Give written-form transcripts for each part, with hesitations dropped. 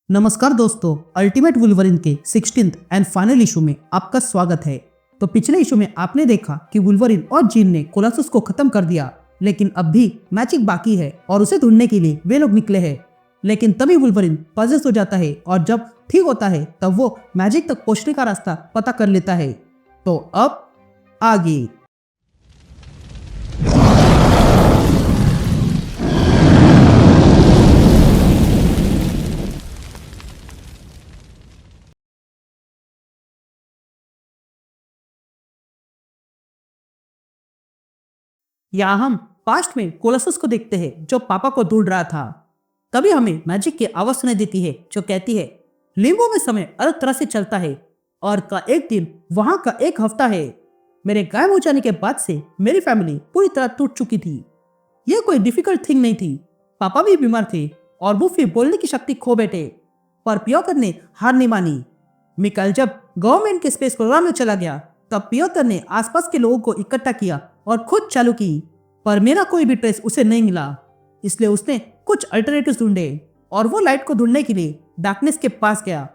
नमस्कार दोस्तों, ultimate Wolverine के 16th एंड फाइनल इशू में आपका स्वागत है। तो पिछले इशू में आपने देखा कि वुल्वरिन और जीन ने कोलोसस को खत्म कर दिया, लेकिन अब भी मैजिक बाकी है और उसे ढूंढने के लिए वे लोग निकले हैं। लेकिन तभी वुल्वरिन पजेस हो जाता है और जब ठीक होता है तब वो मैजिक तक पहुंचने का रास्ता पता कर लेता है। तो अब आगे यहाँ हम पास्ट में कोलोसस को देखते हैं जो पापा को ढूंढ रहा था। तभी हमें मैजिक की आवाज सुनाई देती है जो कहती है लिम्बो में समय अलग तरह से चलता है और का एक दिन वहां का एक हफ्ता है। मेरे गायब हो जाने के बाद से मेरी फैमिली पूरी तरह टूट चुकी थी। यह कोई डिफिकल्ट थिंग नहीं थी। पापा भी बीमार थे और वो फिर बोलने की शक्ति खो बैठे, पर पियोतर ने हार नहीं मानी। मिकाइल जब गवर्नमेंट के स्पेस प्रोग्राम में चला गया तब पियोतर ने आसपास के लोगों को इकट्ठा किया और खुद चालू की, पर मेरा कोई भी ट्रेस उसे नहीं मिला। इसलिए उसने कुछ अल्टरनेटिव्स ढूंढे और वो लाइट को ढूंढने के लिए डार्कनेस के पास गया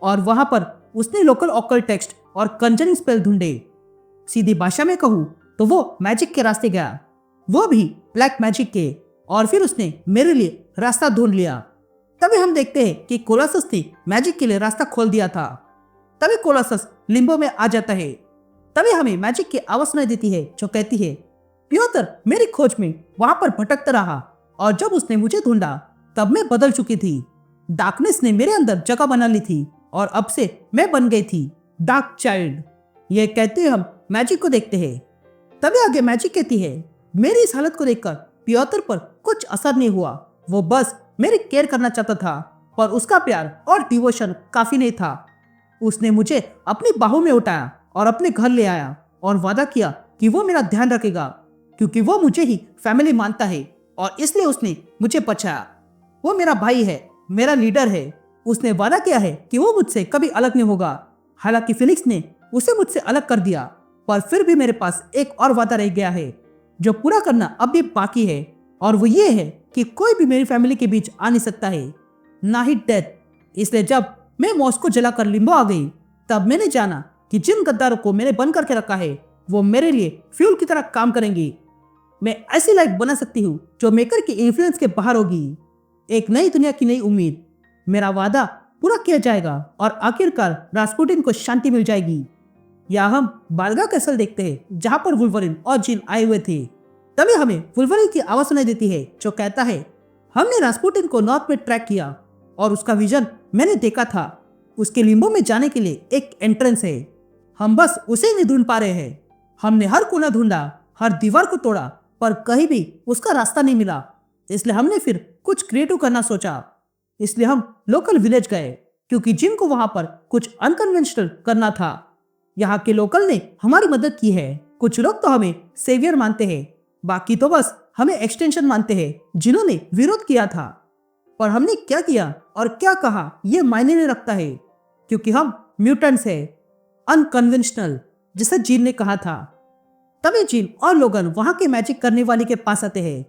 और वहां पर उसने लोकल ऑकल्ट टेक्स्ट और कंजरिंग स्पेल ढूंढे। सीधी भाषा में कहूँ तो वो मैजिक के रास्ते गया, वो भी ब्लैक मैजिक के, और फिर उसने मेरे लिए रास्ता ढूंढ लिया। तभी हम देखते हैं कि कोलोसस ने मैजिक के लिए रास्ता खोल दिया था। तभी कोलोसस लिम्बो में आ जाता है। तभी हमें मैजिक की आवाज सुनाई देती है जो कहती है पियोतर मेरी खोज में वहां पर भटकता रहा और जब उसने मुझे ढूंढा तब मैं बदल चुकी थी। डार्कनेस ने मेरे अंदर जगह बना ली थी और अब से मैं बन गई थी डार्क चाइल्ड। ये कहते हुए हम मैजिक को देखते हैं। तभी आगे मैजिक कहती है मेरी इस हालत को देखकर पियोतर पर कुछ असर नहीं हुआ। वो बस मेरी केयर करना चाहता था, पर उसका प्यार और डिवोशन काफी नहीं था। उसने मुझे अपनी बाहों में उठाया और अपने घर ले आया और वादा किया कि वो मेरा ध्यान रखेगा, क्योंकि वो मुझे ही फैमिली मानता है और इसलिए उसने मुझे बचाया। वो मेरा भाई है, मेरा लीडर है। उसने वादा किया है कि वो मुझसे कभी अलग नहीं होगा। हालांकि फिनिक्स ने उसे मुझसे अलग कर दिया, पर फिर भी मेरे पास एक और वादा रह गया है जो पूरा करना अब भी बाकी है, और वो ये है कि कोई भी मेरी फैमिली के बीच आ नहीं सकता है, ना ही डेथ। इसलिए जब मैं मॉस्को जलाकर लिम्बो आ गई तब मैंने जाना कि जिन गद्दारों को मैंने बंद करके रखा है वो मेरे लिए फ्यूल की तरह काम करेंगी। मैं ऐसी लाइफ बना सकती हूँ जो मेकर के इन्फ्लुएंस के बाहर होगी। एक नई दुनिया की नई उम्मीद। मेरा वादा पूरा किया जाएगा और आखिरकार रास्पुटिन को शांति मिल जाएगी। यहाँ हम बालगा कैसल देखते हैं जहाँ पर वुल्वरिन और जीन आए हुए थे। तभी हमें वुल्वरिन की आवाज सुनाई देती है जो कहता है हमने रास्पुटिन को नॉर्थ में ट्रैक किया और उसका विजन मैंने देखा था। उसके लिम्बो में जाने के लिए एक एंट्रेंस है, हम बस उसे नहीं ढूंढ पा रहे हैं। हमने हर कोना ढूंढा, हर दीवार को तोड़ा, पर कहीं भी उसका रास्ता नहीं मिला। इसलिए हमने फिर कुछ क्रिएटिव करना सोचा। इसलिए हम लोकल विलेज गए, क्योंकि जिन को वहां पर कुछ अनकन्वेंशनल करना था। यहाँ के लोकल ने हमारी मदद की है। कुछ लोग तो हमें सेवियर मानते हैं, बाकी तो बस हमें एक्सटेंशन मानते हैं जिन्होंने विरोध किया था। पर हमने क्या किया और क्या कहा ये मायने नहीं रखता है, क्योंकि हम म्यूटेंट्स हैं, अनकन्वेंशनल, जैसा जीन ने कहा था। तभी जीन और लोगन वहां के मैजिक करने वाले के पास आते हैं।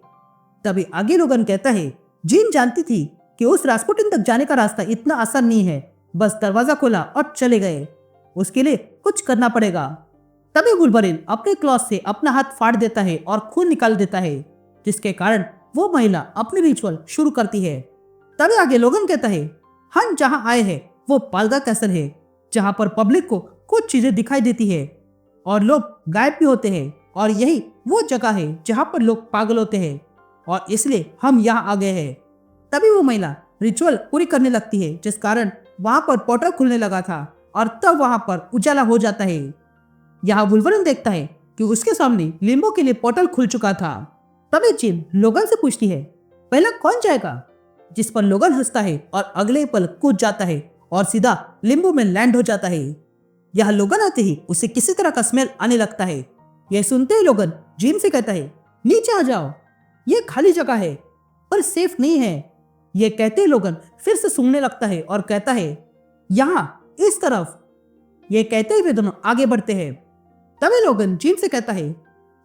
तभी आगे लोगन कहता है जीन जानती थी कि उस रास्पुटिन तक जाने का रास्ता इतना आसान नहीं है, बस दरवाजा खोला और चले गए। उसके लिए कुछ करना पड़ेगा। तभी वुल्वरिन अपने क्लॉथ से अपना हाथ फाड़ देता है और खून निकाल देता है, जिसके कारण वो महिला अपनी रिचुअल शुरू करती है। तभी आगे लोगन कहता है हम जहाँ आए हैं वो बालगा कैसल है, जहाँ पर पब्लिक को कुछ चीजें दिखाई देती है और लोग गायब भी होते हैं, और यही वो जगह है जहाँ पर लोग पागल होते हैं, और इसलिए हम यहाँ आ गए हैं। तभी वो महिला रिचुअल पूरी करने लगती है, जिस कारण वहां पर पोर्टल खुलने लगा था और तब वहां पर उजाला हो जाता है। यहाँ वुल्वरिन देखता है कि उसके सामने लिम्बो के लिए पोर्टल खुल चुका था। तभी जीन लोगन से पूछती है पहला कौन जाएगा, जिस पर लोगन हंसता है और अगले पल कूद जाता है और सीधा लिम्बो में लैंड हो जाता है। यह लोगन आते ही उसे किसी तरह का स्मेल आने लगता है। यह सुनते ही लोगन जीन से कहता है नीचे आ जाओ, यह खाली जगह है पर सेफ नहीं है। यह कहते ही लोगन फिर से सूंघने लगता है और कहता है यहाँ इस तरफ। यह कहते ही वे दोनों आगे बढ़ते हैं। तभी लोगन जीन से कहता है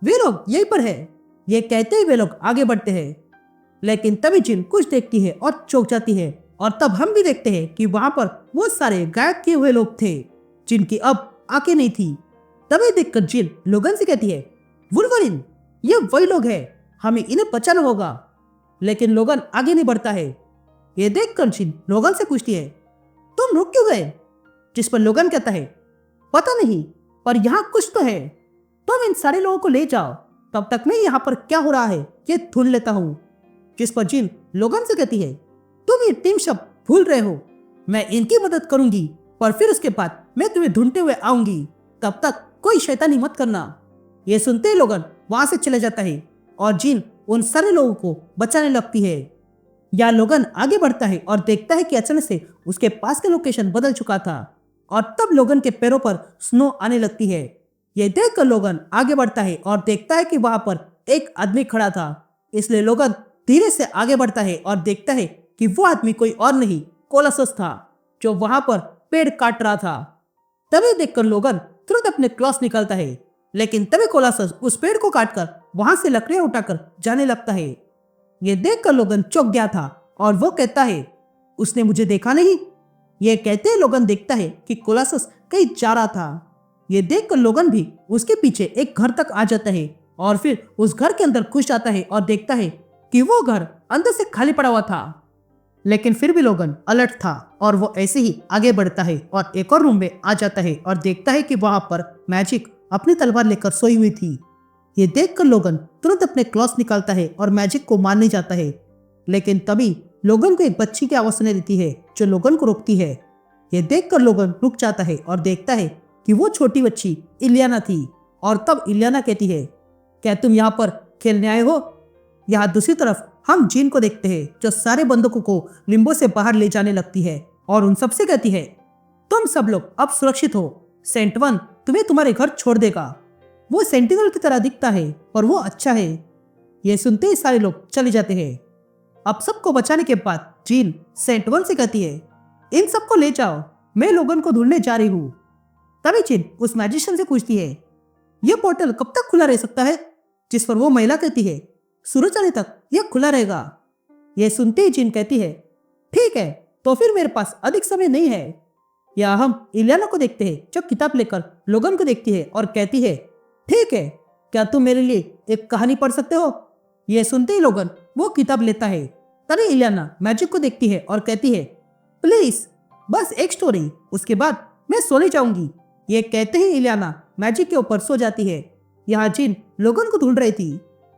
वे लोग यहीं पर है। यह कहते ही वे लोग आगे बढ़ते हैं, लेकिन तभी जीन कुछ देखती है और चौंक जाती है और तब हम भी देखते हैं कि वहां पर वो सारे गायब किए हुए लोग थे जिनकी अब आंखें नहीं थी। तभी देखकर जिल लोगन से कहती है, वुल्वरिन, ये वही लोग हैं, हमें इन्हें बचाना होगा। लेकिन लोगन आगे नहीं बढ़ता है। ये देखकर जिल लोगन से पूछती है, तुम रुक क्यों गए? जिस पर लोगन कहता है, पता नहीं, पर यहाँ कुछ तो है। तुम इन सारे लोगों को ले जाओ, तब तक मैं यहाँ पर क्या हो रहा है ये ढूंढ लेता हूँ। जिस पर जिन लोगन से कहती है, तुम ये टीम शब्द भूल रहे हो, मैं इनकी मदद करूंगी, पर फिर उसके बाद मैं तुम्हें ढूंढते हुए आऊंगी, तब तक कोई शैतानी मत करना। ये सुनते ही लोगन वहां से चले जाता है और जिन उन सारे लोगों को बचाने लगती है। या लोगन आगे बढ़ता है और देखता है कि अचानक से उसके पास का लोकेशन बदल चुका था और तब लोगन के पैरों पर स्नो आने लगती है। ये देखकर लोगन आगे बढ़ता है और देखता है कि वहां पर एक आदमी खड़ा था। इसलिए लोगन धीरे से आगे बढ़ता है और देखता है कि वो आदमी कोई और नहीं, कोलसस था, जो वहां पर पेड़ काट रहा था। तभी देखकर लोगन तुरंत अपने क्लॉस निकालता है, लेकिन तभी कोलसस उस पेड़ को काटकर वहां से लकड़ियां उठाकर जाने लगता है। ये देखकर लोगन चौंक गया था और वो कहता है, उसने मुझे देखा नहीं। ये कहते ही लोगन देखता है कि कोलसस कहीं जा रहा था। ये देखकर लोगन भी उसके पीछे एक घर तक आ जाता है और फिर उस घर के अंदर घुस जाता है और देखता है कि वो घर अंदर से खाली पड़ा हुआ था। लेकिन फिर भी लोगन अलर्ट था और वो ऐसे ही आगे बढ़ता है और एक और रूम में आ जाता है और देखता है कि वहां पर मैजिक अपनी तलवार लेकर सोई हुई थी। ये देखकर लोगन तुरंत अपने क्लॉस निकालता है और मैजिक को मारने जाता है। लेकिन तभी लोगन को एक बच्ची की आवाज सुनाई देती है जो लोगन को रोकती है। ये देखकर लोगन रुक जाता है और देखता है कि वो छोटी बच्ची इलियाना थी। और तब इलियाना कहती है, क्या तुम यहाँ पर खेलने आए हो? यहाँ दूसरी तरफ हम जीन को देखते हैं जो सारे बंदूकों को लिम्बो से बाहर ले जाने लगती है और उन सबसे कहती है, तुम सब लोग अब सुरक्षित हो, सेंट वन तुम्हें तुम्हारे घर छोड़ देगा। वो सेंटिनल की तरह दिखता है और वो अच्छा है। ये सुनते ही सारे लोग चले जाते हैं। अब सबको बचाने के बाद जीन सेंट वन से कहती है, इन सबको ले जाओ, मैं लोगन को ढूंढने जा रही हूँ। तभी जीन उस मैजिशियन से पूछती है, यह पोर्टल कब तक खुला रह सकता है? जिस पर वो महिला कहती है, सूरज आने तक यह खुला रहेगा। यह सुनते ही जीन कहती है, ठीक है, तो फिर मेरे पास अधिक समय नहीं है। या हम इलियाना को देखते हैं जो किताब लेकर लोगन को देखती है और कहती है, ठीक है, क्या तुम मेरे लिए एक कहानी पढ़ सकते हो? यह सुनते ही लोगन वो किताब लेता है। तभी इलियाना मैजिक को देखती है और कहती है, प्लीज बस एक स्टोरी, उसके बाद मैं सोने जाऊंगी। ये कहते ही इलियाना मैजिक के ऊपर सो जाती है। यहाँ जिन लोगन को ढूंढ रही थी।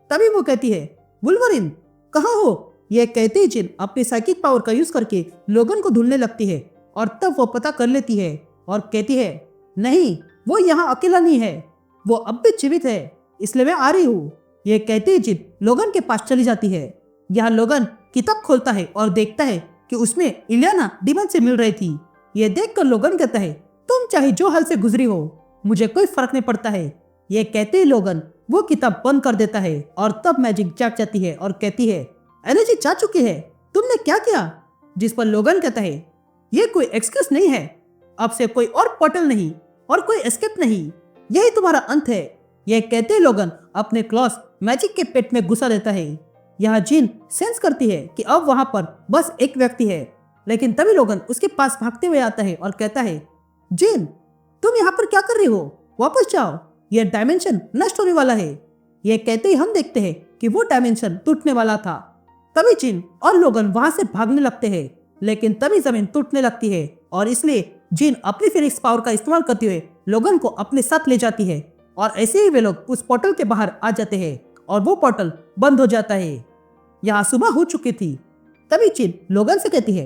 तभी वो कहती है, वुल्वरिन कहाँ हो? यह कहते ही जिन अपनी साइकिक पावर का यूज करके लोगन को ढूंढने लगती है और तब वो पता कर लेती है और कहती है, नहीं, वो यहाँ अकेला नहीं है, वो अब भी जीवित है, इसलिए मैं आ रही हूँ। ये कहते ही जिन लोगन के पास चली जाती है। यहाँ लोगन किताब खोलता है और देखता है कि उसमें इलियाना डीमन से मिल रही थी। ये देखकर लोगन कहता है, तुम चाहे जो हाल से गुजरी हो, मुझे कोई फर्क नहीं पड़ता है। ये कहते ही लोगन वो किताब बंद कर देता है और तब मैजिक जाग जाती है और कहती है, एनर्जी जा चुकी है, तुमने क्या किया? जिस पर लोगन कहता है, ये कोई एक्सक्यूज नहीं है, अब से कोई और पोर्टल नहीं और कोई एस्केप नहीं, यही तुम्हारा अंत है। यह कहते ही लोगन अपने क्लॉस मैजिक के पेट में घुसा देता है। यहाँ जिन सेंस करती है कि अब वहां पर बस एक व्यक्ति है, लेकिन तभी लोगन उसके पास भागते हुए आता है और कहता है, जिन तुम यहाँ पर क्या कर रही हो? वापस जाओ, यह डायमेंशन नष्ट होने वाला है। यह कहते ही हम देखते हैं कि वो डायमेंशन टूटने वाला था। तभी जिन और लोगन वहां से भागने लगते हैं, लेकिन तभी जमीन टूटने लगती है और इसलिए जिन अपनी फिनिक्स पावर का इस्तेमाल करते हुए लोगन को अपने साथ ले जाती है और ऐसे ही वे लोग उस पोर्टल के बाहर आ जाते हैं और वो पोर्टल बंद हो जाता है। यहाँ सुबह हो चुकी थी। तभी जिन लोगन से कहती है,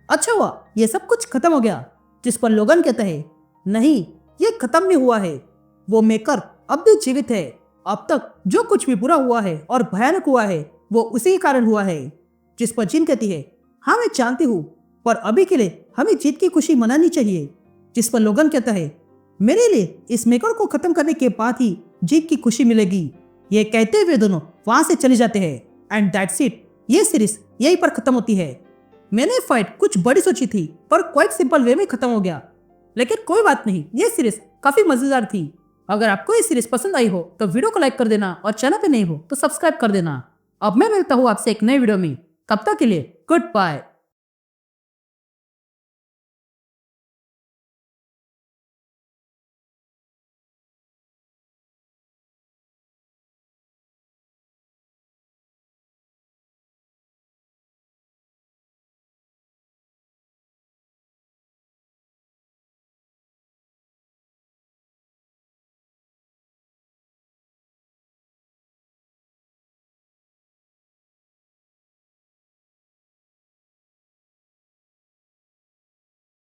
अच्छा हुआ ये सब कुछ खत्म हो गया। जिस पर लोगन कहता है, नहीं, ये खत्म नहीं हुआ है, वो मेकर अब भी जीवित है। अब तक जो कुछ भी बुरा हुआ है और भयानक हुआ है वो उसी के कारण हुआ है। जिस पर जिन कहती है, हाँ मैं जानती हूँ, पर अभी के लिए हमें जीत की खुशी मनानी चाहिए। जिस पर लोगन कहता है, मेरे लिए इस मेकर को खत्म करने के बाद ही जीत की खुशी मिलेगी। ये कहते हुए दोनों वहां से चले जाते हैं एंड दैट्स इट। ये सीरीज यहीं पर खत्म होती है। मैंने फाइट कुछ बड़ी सोची थी पर क्वाइट सिंपल वे में खत्म हो गया, लेकिन कोई बात नहीं, ये सीरीज काफी मजेदार थी। अगर आपको ये सीरीज पसंद आई हो तो वीडियो को लाइक कर देना और चैनल पे नहीं हो तो सब्सक्राइब कर देना। अब मैं मिलता हूँ आपसे एक नए वीडियो में, तब तक के लिए गुड बाय।